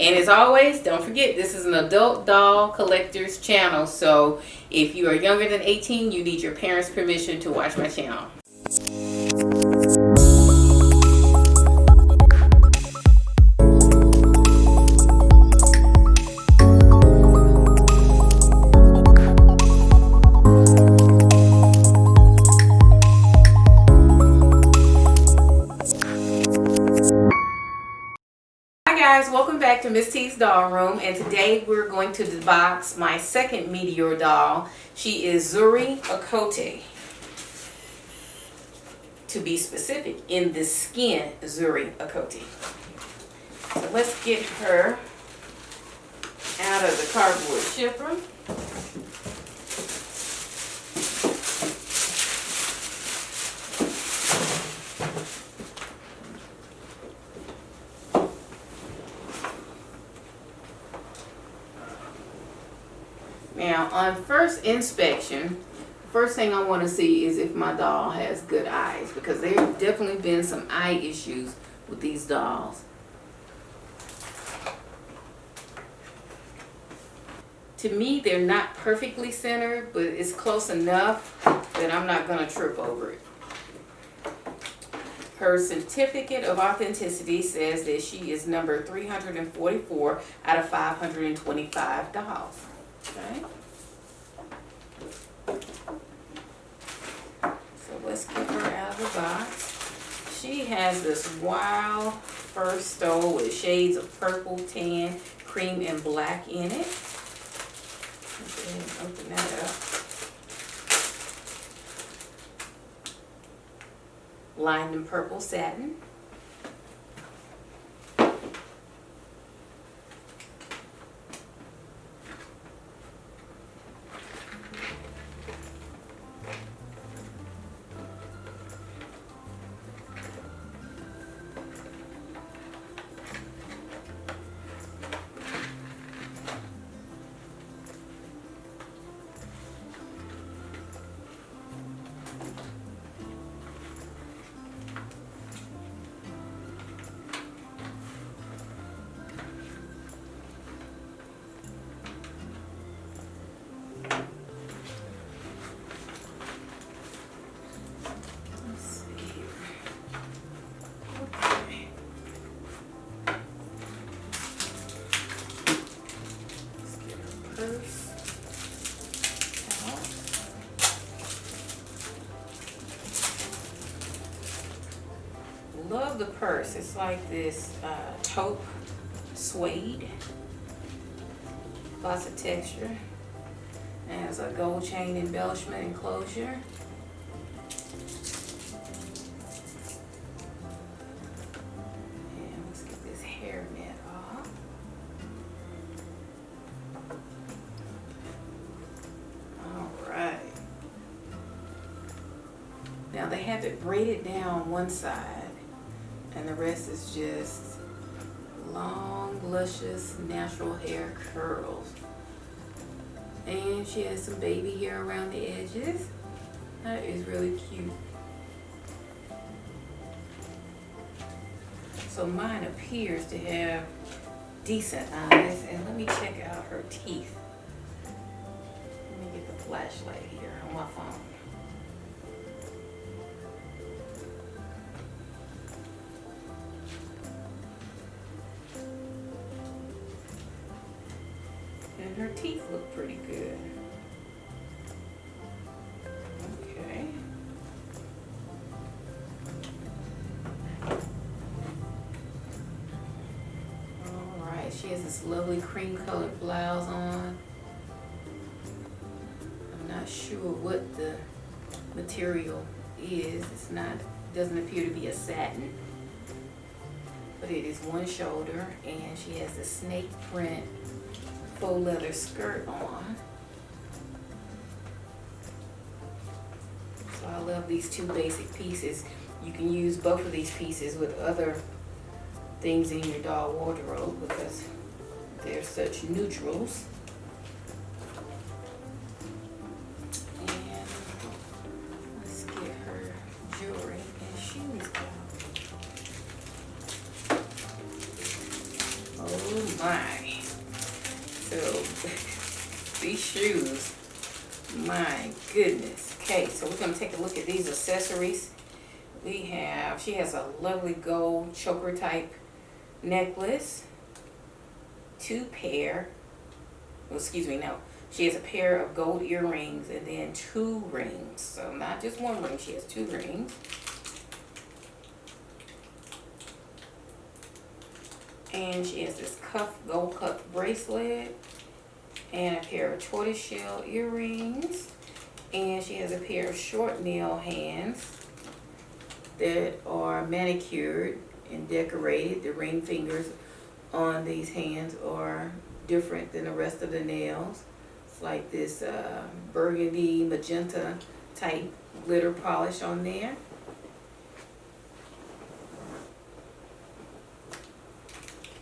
And as always, don't forget, this is an adult doll collector's channel. So if you are younger than 18, you need your parents' permission to watch my channel. Welcome back to Ms.TeesDollroom, and today we're going to debox my second Meteor doll. She is Zuri Okoty, to be specific, in the skin Zuri Okoty. So let's get her out of the cardboard shipper. Now, on first inspection, first thing I want to see is if my doll has good eyes, because there have definitely been some eye issues with these dolls. To me, they're not perfectly centered, but it's close enough that I'm not going to trip over it. Her certificate of authenticity says that she is number 344 out of 525 dolls. Okay. So let's get her out of the box. She has this wild fur stole with shades of purple, tan, cream, and black in it. Let's go ahead and open that up. Lined in purple satin. Love the purse. It's like this taupe suede. Lots of texture. And has a gold chain embellishment enclosure. And let's get this hair net off. Alright. Now they have it braided down one side, and the rest is just long, luscious, natural hair curls. And she has some baby hair around the edges. That is really cute. So mine appears to have decent eyes. And let me check out her teeth. Let me get the flashlight here on my phone. And her teeth look pretty good. Okay. Alright, she has this lovely cream colored blouse on. I'm not sure what the material is. It doesn't appear to be a satin. But it is one shoulder, and she has the snake print faux leather skirt on. So I love these two basic pieces. You can use both of these pieces with other things in your doll wardrobe because they're such neutrals. And let's get her jewelry and shoes out. Oh my. So these shoes, my goodness. Okay, so we're gonna take a look at these accessories. She has a lovely gold choker type necklace, she has a pair of gold earrings and then 2 rings. So not just 1 ring, she has 2 rings. And she has this gold cuff bracelet and a pair of tortoiseshell earrings. And she has a pair of short nail hands that are manicured and decorated. The ring fingers on these hands are different than the rest of the nails. It's like this burgundy magenta type glitter polish on there.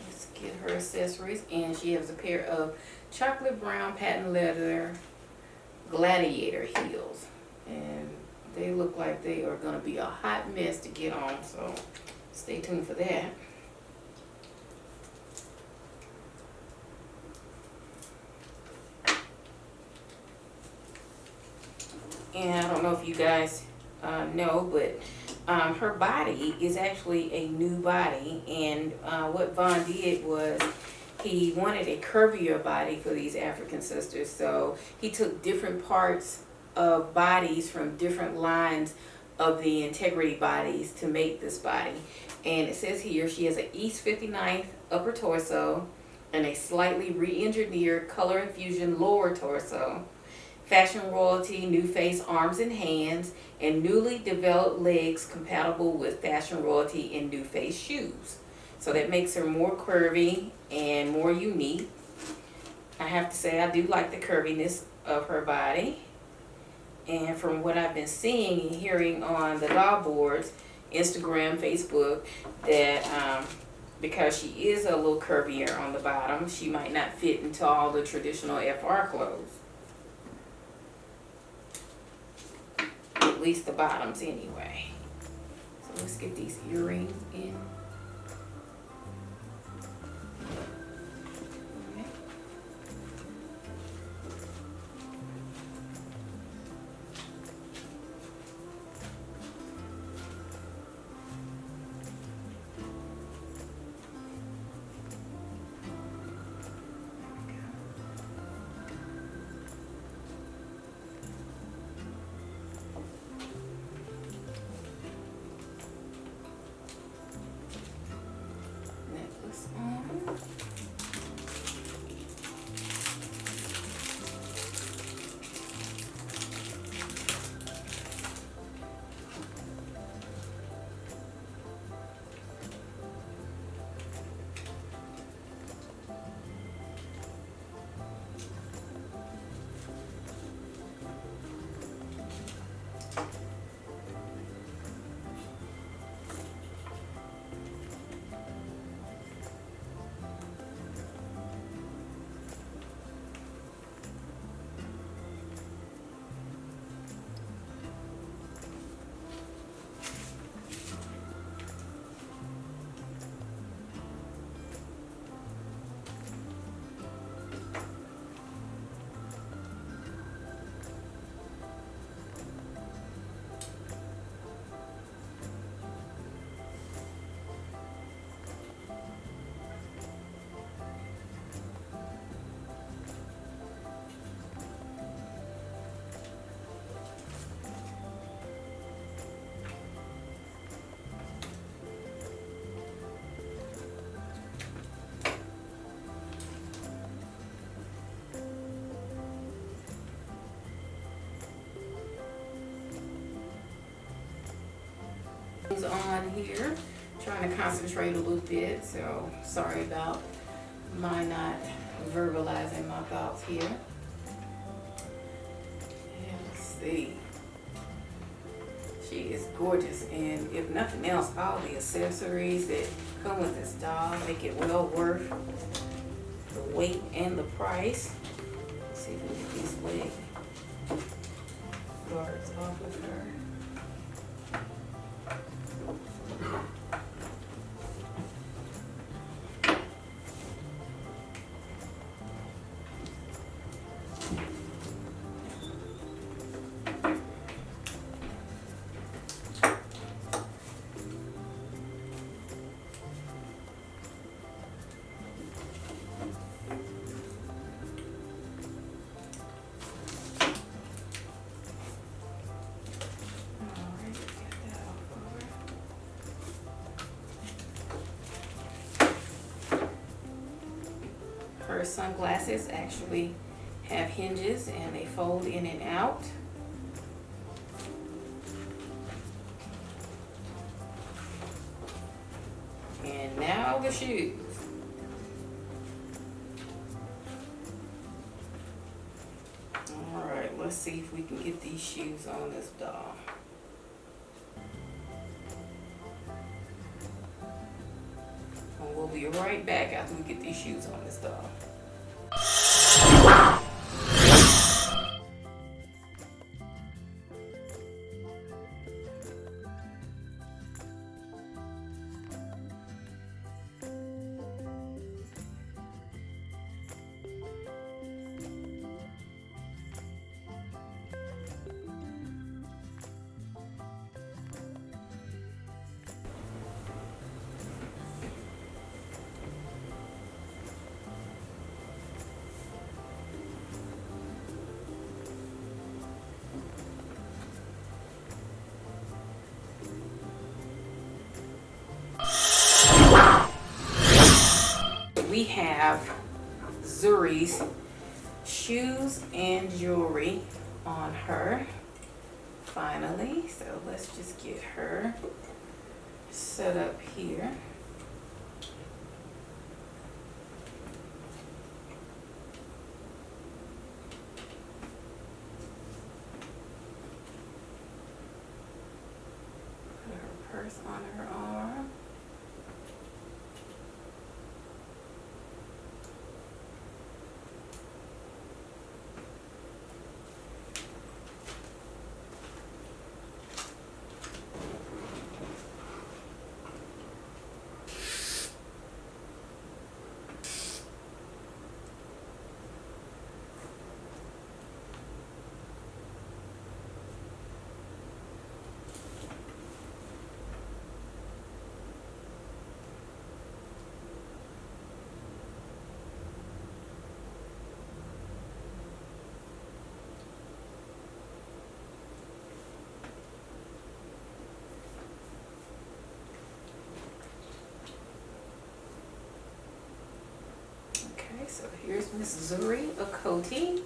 Let's get her accessories. And she has a pair of chocolate brown patent leather gladiator heels. And they look like they are going to be a hot mess to get on, so stay tuned for that. And I don't know if you guys know, but her body is actually a new body. And what Von did was he wanted a curvier body for these African sisters. So he took different parts of bodies from different lines of the integrity bodies to make this body. And it says here she has an East 59th upper torso and a slightly re-engineered color infusion lower torso, fashion royalty, new face arms and hands, and newly developed legs compatible with fashion royalty and new face shoes. So that makes her more curvy and more unique. I have to say I do like the curviness of her body. And from what I've been seeing and hearing on the doll boards, Instagram, Facebook, that because she is a little curvier on the bottom, she might not fit into all the traditional FR clothes. At least the bottoms anyway. So let's get these earrings in. On here, trying to concentrate a little bit, so sorry about my not verbalizing my thoughts here. And let's see, she is gorgeous, and if nothing else, all the accessories that come with this doll make it well worth the weight and the price. Let's see if we can get these leg guards off of her. her sunglasses actually have hinges and they fold in and out. And now the shoes. Alright, let's see if we can get these shoes on this doll. And we'll be right back after we get these shoes on this doll. We have Zuri's shoes and jewelry on her finally. So let's just get her set up here. Put her purse on her arm. So here's Miss Zuri Okoty.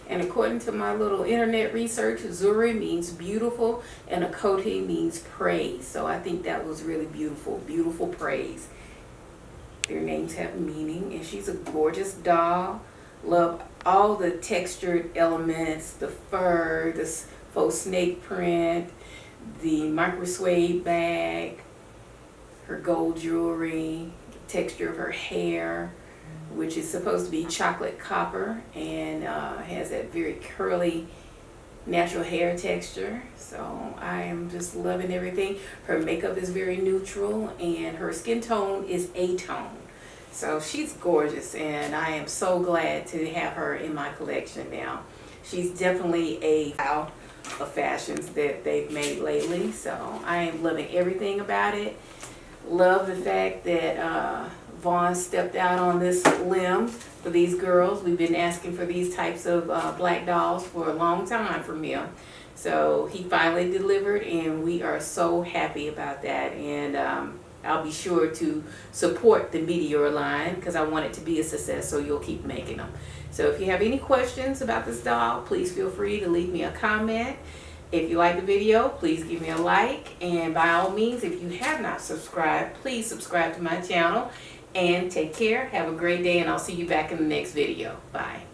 And according to my little internet research, Zuri means beautiful and Okoty means praise. So I think that was really beautiful. Beautiful praise. Their names have meaning, and she's a gorgeous doll. Love all the textured elements, the fur, the faux snake print, the micro suede bag, her gold jewelry, the texture of her hair, which is supposed to be chocolate copper and has that very curly natural hair texture. So I am just loving everything. Her makeup is very neutral and her skin tone is A-tone. So she's gorgeous, and I am so glad to have her in my collection now. She's definitely a style of fashions that they've made lately. So I am loving everything about it. Love the fact that Vaughn stepped out on this limb for these girls. We've been asking for these types of black dolls for a long time from him. So he finally delivered, and we are so happy about that. And I'll be sure to support the Meteor line because I want it to be a success, so you'll keep making them. So if you have any questions about this doll, please feel free to leave me a comment. If you like the video, please give me a like, and by all means, if you have not subscribed, please subscribe to my channel, and take care. Have a great day, and I'll see you back in the next video. Bye.